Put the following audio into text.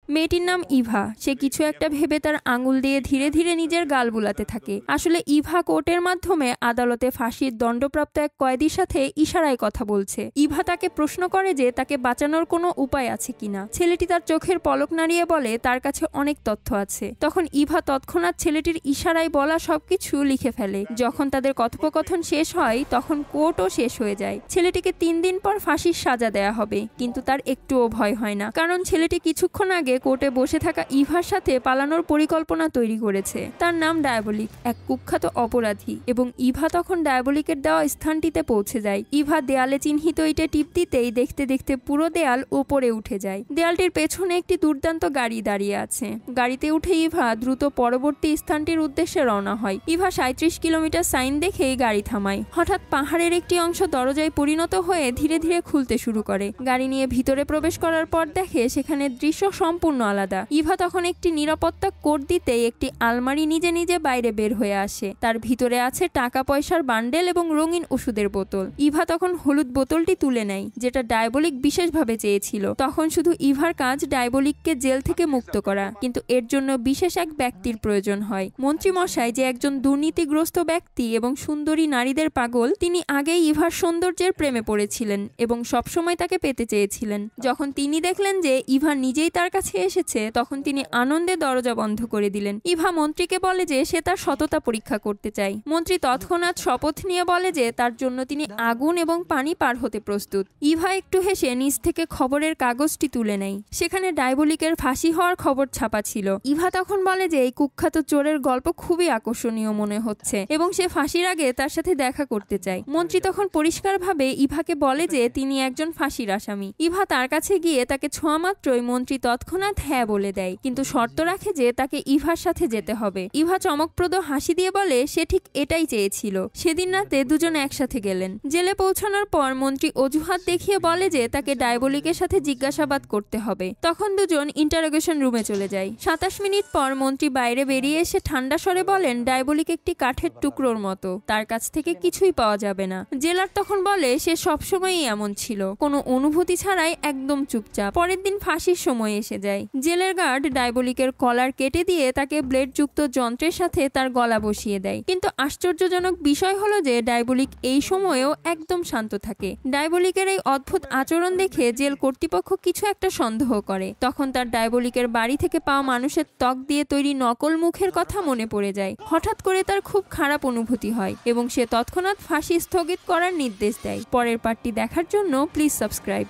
মেয়েটির নাম ইভা। সে কিছু একটা ভেবে তার আঙুল দিয়ে ধীরে ধীরে নিজের গাল বুলাতে থাকে। আসলে ইভা কোর্টের মাধ্যমে আদালতে ফাঁসির দণ্ডপ্রাপ্ত এক কয়েদির সাথে ইশারায় কথা বলছে। ইভা তাকে প্রশ্ন করে যে তাকে বাঁচানোর কোনো উপায় আছে কিনা। ছেলেটি তার চোখের পলক নাড়িয়ে বলে তার কাছে অনেক তথ্য আছে। তখন ইভা তৎক্ষণাৎ ছেলেটির ইশারায় বলা সবকিছু লিখে ফেলে। যখন তাদের কথোপকথন শেষ হয় তখন কোর্টও শেষ হয়ে যায়। ছেলেটিকে 3 দিন পর ফাঁসির সাজা দেয়া হবে, কিন্তু তার একটুও ভয় হয় না, কারণ ছেলেটি কিছুক্ষণ আগে কোর্টে বসে থাকা ইভার সাথে পালানোর পরিকল্পনা তৈরি করেছে। তার নাম ডায়াবলিক, এক কুখ্যাত অপরাধী, এবং ইভা তখন ডায়াবলিকের দেওয়া স্থানটিতে পৌঁছে যায়। ইভা দেয়ালে চিহ্নিত ইটে টিপ দিতেই দেখতে দেখতে পুরো দেয়াল উপরে উঠে যায়। দেয়ালটির পেছনে একটি দুর্দান্ত গাড়ি দাঁড়িয়ে আছে। গাড়িতে উঠে ইভা দ্রুত পরবর্তী স্থানটির উদ্দেশ্যে রওনা হয়। ইভা 37 কিলোমিটার সাইন দেখেই গাড়ি থামায়। হঠাৎ পাহাড়ের একটি অংশ দরজায় পরিণত হয়ে ধীরে ধীরে খুলতে শুরু করে। গাড়ি নিয়ে ভিতরে প্রবেশ করার পর দেখে সেখানে দৃশ্য সম্পূর্ণ আলাদা। ইভা তখন একটি নিরাপত্তা কোড দিতেই একটি আলমারি নিজে নিজে বাইরে বের হয়ে আসে। তার ভিতরে আছে টাকা পয়সার বান্ডেল এবং রঙিন ওষুধের বোতল। ইভা তখন হলুদ বোতলটি তুলে নেয়, যেটা ডায়াবলিক বিশেষভাবে চেয়েছিল। তখন শুধু ইভার কাজ ডায়াবলিককে জেল থেকে মুক্ত করা, কিন্তু এর জন্য বিশেষ এক ব্যক্তির প্রয়োজন হয়। মন্ত্রী মশাই, যে একজন দুর্নীতিগ্রস্ত ব্যক্তি এবং সুন্দরী নারীদের পাগল, তিনি আগেই ইভার সৌন্দর্যের প্রেমে পড়েছিলেন এবং সবসময় তাকে পেতে চেয়েছিলেন। যখন তিনি দেখলেন যে ইভা নিজেই তার কাছে এসেছে, তখন তিনি আনন্দে দরজা বন্ধ করে দিলেন। ইভা মন্ত্রীকে বলে যে সে তার সততা পরীক্ষা করতে চায়। মন্ত্রী তৎক্ষণাৎ শপথ নিয়ে বলে যে তার জন্য তিনি আগুন এবং পানি পার হতে প্রস্তুত। ইভা একটু হেসে নিচ থেকে খবরের কাগজটি তুলে নেয়। সেখানে ডায়াবলিকের ফাঁসি হওয়ার খবর ছাপা ছিল। ইভা তখন বলে যে এই কুখ্যাত চোরের গল্প খুবই আকর্ষণীয় মনে হচ্ছে এবং সে ফাঁসির আগে তার সাথে দেখা করতে চায়। মন্ত্রী তখন পরিষ্কারভাবে ইভাকে বলে যে তিনি একজন ফাঁসির আসামি। ইভা তার কাছে গিয়ে তাকে ছোঁয়া মাত্রই মন্ত্রী তৎক্ষণাৎ হ্যাঁ বলে দেয়, কিন্তু শর্ত রাখে যে তাকে ইভার সাথে যেতে হবে। ইভা চমকপ্রদ হাসি দিয়ে বলে সে ঠিক এটাই চেয়েছিল। সেদিন রাতে দুজন একসাথে গেলেন। জেলে পৌঁছানোর পর মন্ত্রী অজুহাত দেখিয়ে বলে যে তাকে ডায়াবলিকের সাথে জিজ্ঞাসাবাদ করতে হবে। তখন দুজন ইন্টারোগেশন রুমে চলে যায়। 27 মিনিট পর মন্ত্রী বাইরে বেরিয়ে এসে ঠান্ডা স্বরে বলেন ডায়াবলিক একটি কাঠের টুকরোর মতো, তার কাছ থেকে কিছুই পাওয়া যাবে না। জেলার তখন বলে সে সবসময়ই এমন ছিল, কোনো অনুভূতি ছাড়াই একদম চুপচাপ। পরের দিন ফাঁসির সময় এসে যায়। জেলের গার্ড ডায়াবলিকের কলার কেটে দিয়ে তাকে ব্লেড যুক্ত যন্ত্রের সাথে তার গলা বসিয়ে দেয়। কিন্তু আশ্চর্যজনক বিষয় হলো যে ডায়াবলিক এই সময়েও একদম শান্ত থাকে। ডায়াবলিকের এই অদ্ভুত আচরণ দেখে জেল কর্তৃপক্ষ কিছু একটা সন্দেহ করে। তখন তার ডায়াবলিকের বাড়ি থেকে পাওয়া মানুষের ত্বক দিয়ে তৈরি নকল মুখের কথা মনে পড়ে যায়। হঠাৎ করে তার খুব খারাপ অনুভূতি হয় এবং সে তৎক্ষণাৎ ফাঁসি স্থগিত করার নির্দেশ দেয়। পরের পার্টটি দেখার জন্য প্লিজ সাবস্ক্রাইব।